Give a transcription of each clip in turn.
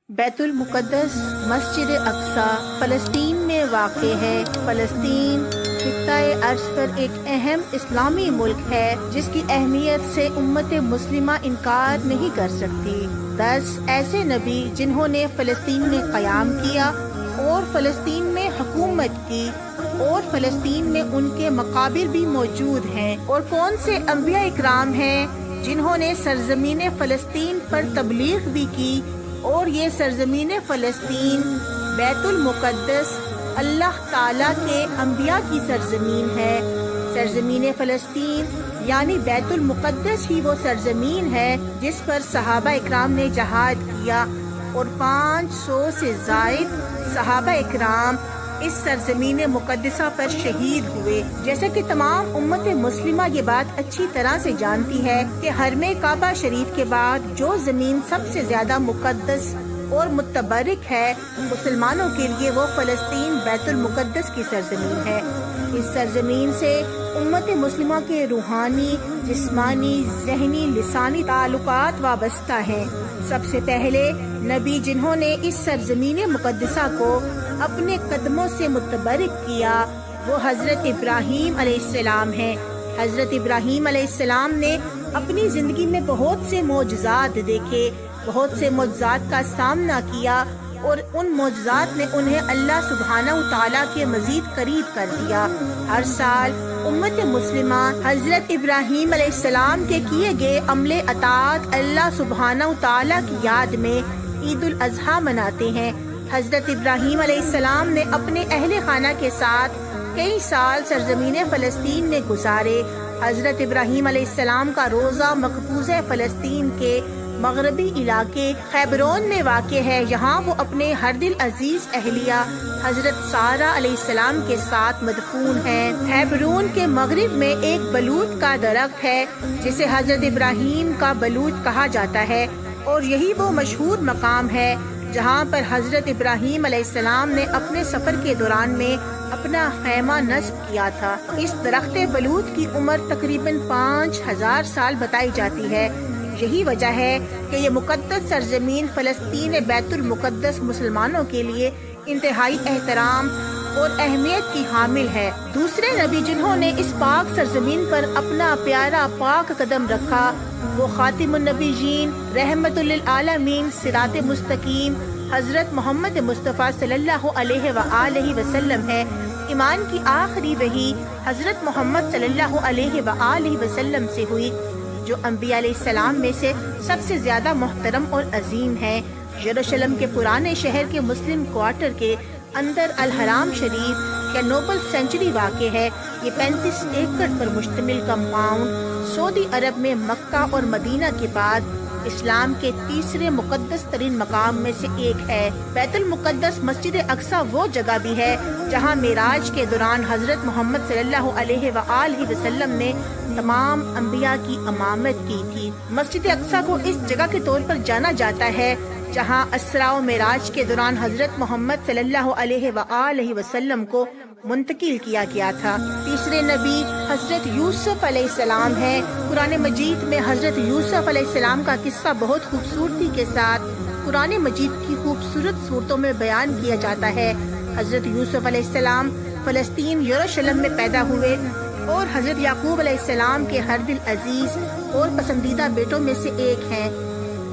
بیت المقدس مسجد اقصی فلسطین میں واقع ہے۔ فلسطین خطۂ ارض پر ایک اہم اسلامی ملک ہے جس کی اہمیت سے امت مسلمہ انکار نہیں کر سکتی۔ 10 ایسے نبی جنہوں نے فلسطین میں قیام کیا اور فلسطین میں حکومت کی، اور فلسطین میں ان کے مقابر بھی موجود ہیں۔ اور کون سے انبیاء اکرام ہیں جنہوں نے سرزمین فلسطین پر تبلیغ بھی کی، اور یہ سرزمین فلسطین بیت المقدس اللہ تعالیٰ کے انبیاء کی سرزمین ہے۔ سرزمین فلسطین یعنی بیت المقدس ہی وہ سرزمین ہے جس پر صحابہ اکرام نے جہاد کیا، اور 500 سے زائد صحابہ اکرام اس سرزمین مقدسہ پر شہید ہوئے۔ جیسا کہ تمام امت مسلمہ یہ بات اچھی طرح سے جانتی ہے کہ حرم کعبہ شریف کے بعد جو زمین سب سے زیادہ مقدس اور متبرک ہے مسلمانوں کے لیے، وہ فلسطین بیت المقدس کی سرزمین ہے۔ اس سرزمین سے امت مسلمہ کے روحانی، جسمانی، ذہنی، لسانی تعلقات وابستہ ہیں۔ سب سے پہلے نبی جنہوں نے اس سرزمین مقدسہ کو اپنے قدموں سے متبرک کیا وہ حضرت ابراہیم علیہ السلام ہیں۔ حضرت ابراہیم علیہ السلام نے اپنی زندگی میں بہت سے معجزات دیکھے، بہت سے معجزات کا سامنا کیا، اور ان معجزات نے انہیں اللہ سبحانہ وتعالیٰ کے مزید قریب کر دیا۔ ہر سال امت مسلمہ حضرت ابراہیم علیہ السلام کے کیے گئے عمل اطاعت اللہ سبحانہ وتعالیٰ کی یاد میں عید الاضحیٰ مناتے ہیں۔ حضرت ابراہیم علیہ السلام نے اپنے اہل خانہ کے ساتھ کئی سال سرزمین فلسطین میں گزارے۔ حضرت ابراہیم علیہ السلام کا روضہ مقبوضہ فلسطین کے مغربی علاقے خیبرون میں واقع ہے۔ یہاں وہ اپنے ہر دل عزیز اہلیہ حضرت سارہ علیہ السلام کے ساتھ مدفون ہیں۔ خیبرون کے مغرب میں ایک بلوط کا درخت ہے جسے حضرت ابراہیم کا بلوط کہا جاتا ہے، اور یہی وہ مشہور مقام ہے جہاں پر حضرت ابراہیم علیہ السلام نے اپنے سفر کے دوران میں اپنا خیمہ نصب کیا تھا۔ اس درخت بلوط کی عمر تقریباً 5000 سال بتائی جاتی ہے۔ یہی وجہ ہے کہ یہ مقدس سرزمین فلسطین بیت المقدس مسلمانوں کے لیے انتہائی احترام اور اہمیت کی حامل ہے۔ دوسرے نبی جنہوں نے اس پاک سرزمین پر اپنا پیارا پاک قدم رکھا وہ خاتم النبیین، رحمت للعالمین، صراط مستقیم حضرت محمد مصطفیٰ صلی اللہ علیہ وآلہ وسلم ہے۔ ایمان کی آخری وحی حضرت محمد صلی اللہ علیہ وآلہ وسلم سے ہوئی، جو انبیاء علیہ السلام میں سے سب سے زیادہ محترم اور عظیم ہے۔ یروشلم کے پرانے شہر کے مسلم کوارٹر کے اندر الحرام شریف یا نوبل سینچری واقع ہے۔ یہ 35 ایکڑ پر مشتمل کمپاؤنڈ سعودی عرب میں مکہ اور مدینہ کے بعد اسلام کے تیسرے مقدس ترین مقام میں سے ایک ہے۔ بیت المقدس مسجد اقصی وہ جگہ بھی ہے جہاں معراج کے دوران حضرت محمد صلی اللہ علیہ وآلہ وسلم نے تمام انبیاء کی امامت کی تھی۔ مسجد اقصی کو اس جگہ کے طور پر جانا جاتا ہے جہاں اسراء و معراج کے دوران حضرت محمد صلی اللہ علیہ وآلہ وسلم کو منتقل کیا گیا تھا۔ تیسرے نبی حضرت یوسف علیہ السلام ہے۔ قرآن مجید میں حضرت یوسف علیہ السلام کا قصہ بہت خوبصورتی کے ساتھ قرآن مجید کی خوبصورت صورتوں میں بیان کیا جاتا ہے۔ حضرت یوسف علیہ السلام فلسطین یروشلم میں پیدا ہوئے، اور حضرت یعقوب علیہ السلام کے ہر دل عزیز اور پسندیدہ بیٹوں میں سے ایک ہیں۔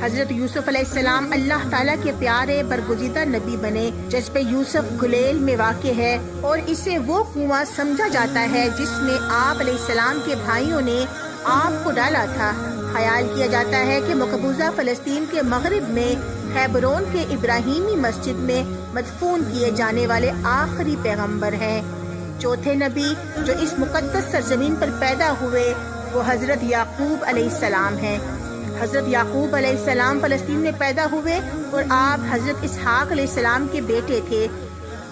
حضرت یوسف علیہ السلام اللہ تعالیٰ کے پیارے برگزیدہ نبی بنے۔ جذب یوسف گلیل میں واقع ہے، اور اسے وہ کنواں سمجھا جاتا ہے جس میں آپ علیہ السلام کے بھائیوں نے آپ کو ڈالا تھا۔ خیال کیا جاتا ہے کہ مقبوضہ فلسطین کے مغرب میں خیبرون کے ابراہیمی مسجد میں مدفون کیے جانے والے آخری پیغمبر ہیں۔ چوتھے نبی جو اس مقدس سرزمین پر پیدا ہوئے وہ حضرت یعقوب علیہ السلام ہیں۔ حضرت یعقوب علیہ السلام فلسطین میں پیدا ہوئے، اور آپ حضرت اسحاق علیہ السلام کے بیٹے تھے۔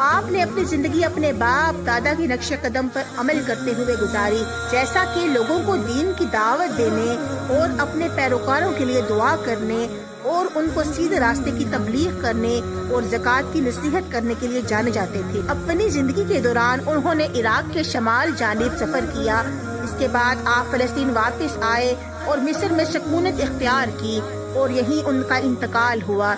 آپ نے اپنی زندگی اپنے باپ دادا کے نقش قدم پر عمل کرتے ہوئے گزاری، جیسا کہ لوگوں کو دین کی دعوت دینے اور اپنے پیروکاروں کے لیے دعا کرنے اور ان کو سیدھے راستے کی تبلیغ کرنے اور زکوٰۃ کی نصیحت کرنے کے لیے جانے جاتے تھے۔ اپنی زندگی کے دوران انہوں نے عراق کے شمال جانب سفر کیا۔ اس کے بعد آپ فلسطین واپس آئے اور مصر میں سکونت اختیار کی، اور یہیں ان کا انتقال ہوا۔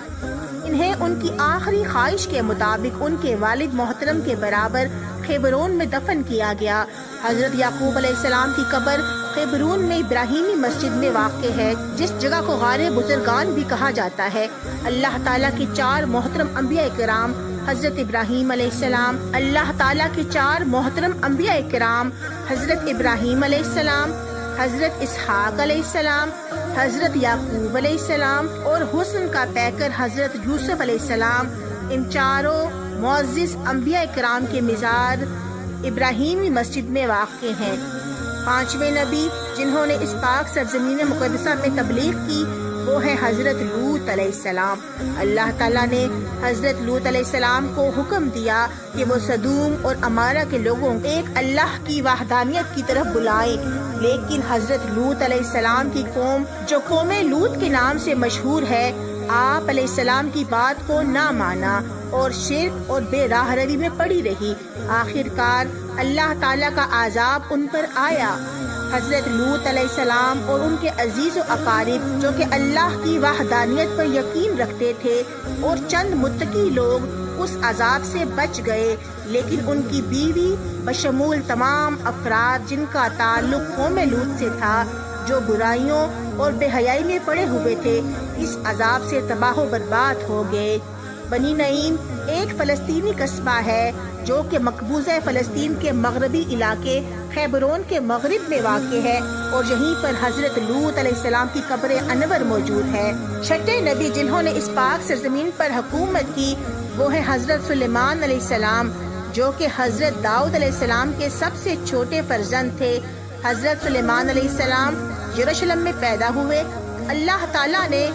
انہیں ان کی آخری خواہش کے مطابق ان کے والد محترم کے برابر خیبرون میں دفن کیا گیا۔ حضرت یعقوب علیہ السلام کی قبر خیبرون میں ابراہیمی مسجد میں واقع ہے، جس جگہ کو غار بزرگان بھی کہا جاتا ہے۔ اللہ تعالیٰ کے 4 محترم انبیاء کرام حضرت ابراہیم علیہ السلام، اللہ تعالیٰ کے 4 محترم انبیاء کرام حضرت ابراہیم علیہ السلام، حضرت اسحاق علیہ السلام، حضرت یعقوب علیہ السلام اور حسن کا پیکر حضرت یوسف علیہ السلام، ان 4 معزز انبیاء کرام کے مزار ابراہیمی مسجد میں واقع ہیں۔ 5ویں نبی جنہوں نے اس پاک سرزمین مقدسہ میں تبلیغ کی وہ ہے حضرت لوط علیہ السلام۔ اللہ تعالیٰ نے حضرت لوط علیہ السلام کو حکم دیا کہ وہ سدوم اور امارہ کے لوگوں ایک اللہ کی وحدانیت کی طرف بلائیں، لیکن حضرت لوط علیہ السلام کی قوم جو قوم لوط کے نام سے مشہور ہے، آپ علیہ السلام کی بات کو نہ مانا اور شرک اور بے راہ روی میں پڑی رہی۔ آخرکار اللہ تعالیٰ کا عذاب ان پر آیا۔ حضرت لوط علیہ السلام اور ان کے عزیز و اقارب جو کہ اللہ کی وحدانیت پر یقین رکھتے تھے اور چند متقی لوگ اس عذاب سے بچ گئے، لیکن ان کی بیوی بشمول تمام افراد جن کا تعلق قوم لوط سے تھا، جو برائیوں اور بے حیائی میں پڑے ہوئے تھے، اس عذاب سے تباہ و برباد ہو گئے۔ بنی نعیم ایک فلسطینی قصبہ ہے جو کہ مقبوضہ فلسطین کے مغربی علاقے خیبرون کے مغرب میں واقع ہے، اور یہیں پر حضرت لوط علیہ السلام کی قبر انور موجود ہے۔ 6 نبی جنہوں نے اس پاک سرزمین پر حکومت کی وہ ہے حضرت سلیمان علیہ السلام، جو کہ حضرت داؤد علیہ السلام کے سب سے چھوٹے فرزند تھے۔ حضرت سلیمان علیہ السلام یروشلم میں پیدا ہوئے۔ اللہ تعالیٰ نے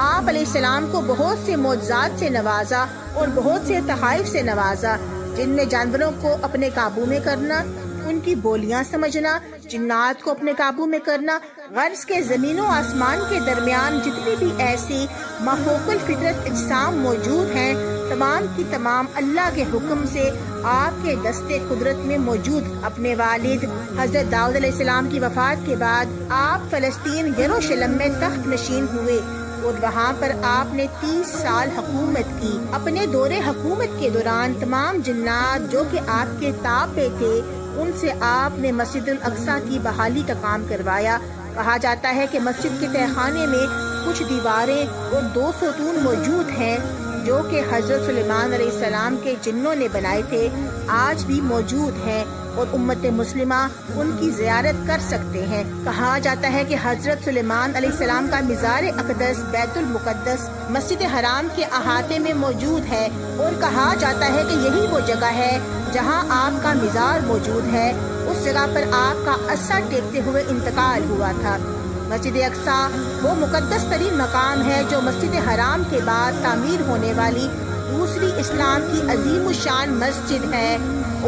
آپ علیہ السلام کو بہت سے معجزات سے نوازا اور بہت سے تحائف سے نوازا، جن میں جانوروں کو اپنے قابو میں کرنا، ان کی بولیاں سمجھنا، جنات کو اپنے قابو میں کرنا، غرض کے زمین و آسمان کے درمیان جتنی بھی ایسی مافوق الفطرت اجسام موجود ہیں، تمام کی تمام اللہ کے حکم سے آپ کے دستے قدرت میں موجود۔ اپنے والد حضرت داؤد علیہ السلام کی وفات کے بعد آپ فلسطین یروشلم میں تخت نشین ہوئے اور وہاں پر آپ نے 30 سال حکومت کی۔ اپنے دور حکومت کے دوران تمام جنات جو کہ آپ کے تابع تھے، ان سے آپ نے مسجد الاقصی کی بحالی کا کام کروایا۔ کہا جاتا ہے کہ مسجد کے تہخانے میں کچھ دیواریں اور 2 ستون موجود ہیں جو کہ حضرت سلیمان علیہ السلام کے جنوں نے بنائے تھے، آج بھی موجود ہیں اور امت مسلمہ ان کی زیارت کر سکتے ہیں۔ کہا جاتا ہے کہ حضرت سلیمان علیہ السلام کا مزار اقدس بیت المقدس مسجد حرام کے احاطے میں موجود ہے، اور کہا جاتا ہے کہ یہی وہ جگہ ہے جہاں آپ کا مزار موجود ہے۔ اس جگہ پر آپ کا عصا ٹیکتے ہوئے انتقال ہوا تھا۔ مسجد اقصی وہ مقدس ترین مقام ہے جو مسجد حرام کے بعد تعمیر ہونے والی دوسری اسلام کی عظیم الشان مسجد ہے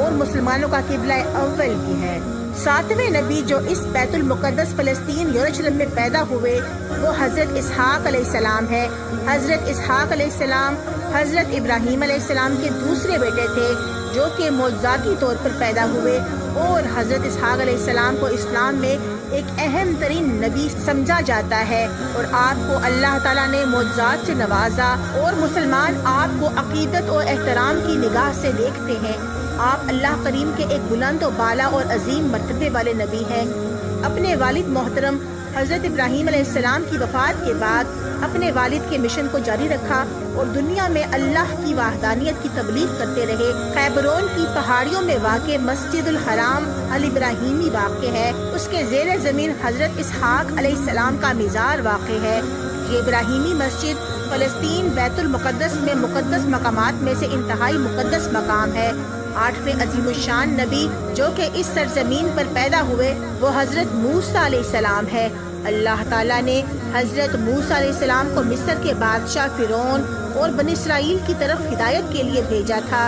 اور مسلمانوں کا قبلہ اول بھی ہے۔ 7ویں نبی جو اس بیت المقدس فلسطین یروشلم میں پیدا ہوئے وہ حضرت اسحاق علیہ السلام ہے۔ حضرت اسحاق علیہ السلام حضرت ابراہیم علیہ السلام کے دوسرے بیٹے تھے جو کہ معجزاتی طور پر پیدا ہوئے، اور حضرت اسحاق علیہ السلام کو اسلام میں ایک اہم ترین نبی سمجھا جاتا ہے، اور آپ کو اللہ تعالیٰ نے معجزات سے نوازا اور مسلمان آپ کو عقیدت اور احترام کی نگاہ سے دیکھتے ہیں۔ آپ اللہ کریم کے ایک بلند و بالا اور عظیم مرتبے والے نبی ہیں۔ اپنے والد محترم حضرت ابراہیم علیہ السلام کی وفات کے بعد اپنے والد کے مشن کو جاری رکھا اور دنیا میں اللہ کی وحدانیت کی تبلیغ کرتے رہے۔ خیبرون کی پہاڑیوں میں واقع مسجد الحرام الابراہیمی واقع ہے، اس کے زیر زمین حضرت اسحاق علیہ السلام کا مزار واقع ہے۔ یہ ابراہیمی مسجد فلسطین بیت المقدس میں مقدس مقامات میں سے انتہائی مقدس مقام ہے۔ 8ویں عظیم الشان نبی جو کہ اس سرزمین پر پیدا ہوئے وہ حضرت موسیٰ علیہ السلام ہے۔ اللہ تعالیٰ نے حضرت موسیٰ علیہ السلام کو مصر کے بادشاہ فرعون اور بنی اسرائیل کی طرف ہدایت کے لیے بھیجا تھا۔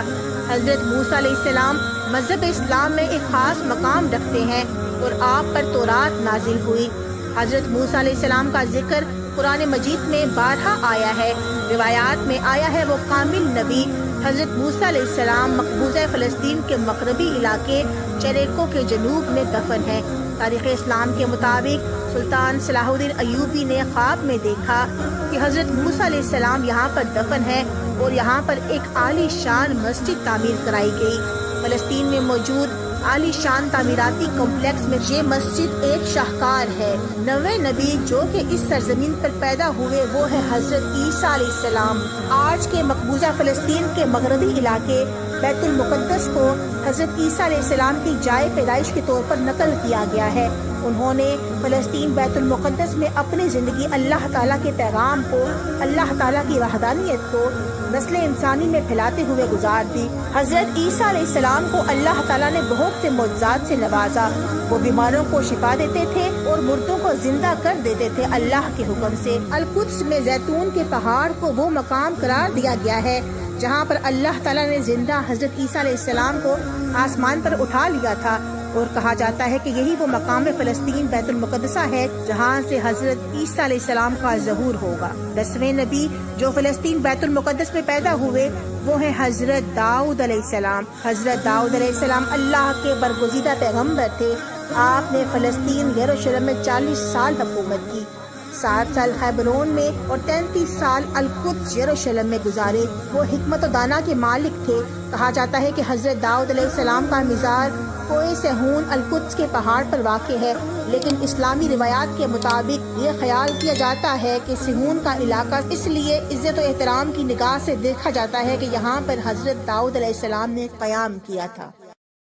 حضرت موسیٰ علیہ السلام مذہب اسلام میں ایک خاص مقام رکھتے ہیں اور آپ پر تورات نازل ہوئی۔ حضرت موسیٰ علیہ السلام کا ذکر قرآن مجید میں 12 آیا ہے۔ روایات میں آیا ہے وہ کامل نبی حضرت موسیٰ علیہ السلام مقبوضہ فلسطین کے مغربی علاقے چریکو کے جنوب میں دفن ہے۔ تاریخ اسلام کے مطابق سلطان صلاح الدین ایوبی نے خواب میں دیکھا کہ حضرت موسیٰ علیہ السلام یہاں پر دفن ہے اور یہاں پر ایک عالی شان مسجد تعمیر کرائی گئی۔ فلسطین میں موجود عالی شان تعمیراتی کمپلیکس میں یہ مسجد ایک شاہکار ہے۔ نویں نبی جو کہ اس سرزمین پر پیدا ہوئے وہ ہے حضرت عیسیٰ علیہ السلام۔ آج کے مقبوضہ فلسطین کے مغربی علاقے بیت المقدس کو حضرت عیسیٰ علیہ السلام کی جائے پیدائش کے طور پر نقل کیا گیا ہے۔ انہوں نے فلسطین بیت المقدس میں اپنی زندگی اللہ تعالیٰ کے پیغام کو، اللہ تعالیٰ کی وحدانیت کو نسل انسانی میں پھیلاتے ہوئے گزار دی۔ حضرت عیسیٰ علیہ السلام کو اللہ تعالیٰ نے بہت سے معجزات سے نوازا۔ وہ بیماروں کو شفا دیتے تھے اور مردوں کو زندہ کر دیتے تھے اللہ کے حکم سے۔ القدس میں زیتون کے پہاڑ کو وہ مقام قرار دیا گیا ہے جہاں پر اللہ تعالیٰ نے زندہ حضرت عیسیٰ علیہ السلام کو آسمان پر اٹھا لیا تھا، اور کہا جاتا ہے کہ یہی وہ مقام فلسطین بیت المقدسہ ہے جہاں سے حضرت عیسیٰ علیہ السلام کا ظہور ہوگا۔ 10ویں نبی جو فلسطین بیت المقدس میں پیدا ہوئے وہ ہے حضرت داؤد علیہ السلام۔ حضرت داؤد علیہ السلام اللہ کے برگزیدہ پیغمبر تھے۔ آپ نے فلسطین یروشلم میں 40 سال حکومت کی، 7 سال خیبرون میں اور 33 سال القدس یروشلم میں گزارے۔ وہ حکمت و دانا کے مالک تھے۔ کہا جاتا ہے کہ حضرت داؤد علیہ السلام کا مزار کوہ سہون القدس کے پہاڑ پر واقع ہے، لیکن اسلامی روایات کے مطابق یہ خیال کیا جاتا ہے کہ سہون کا علاقہ اس لیے عزت و احترام کی نگاہ سے دیکھا جاتا ہے کہ یہاں پر حضرت داؤد علیہ السلام نے قیام کیا تھا۔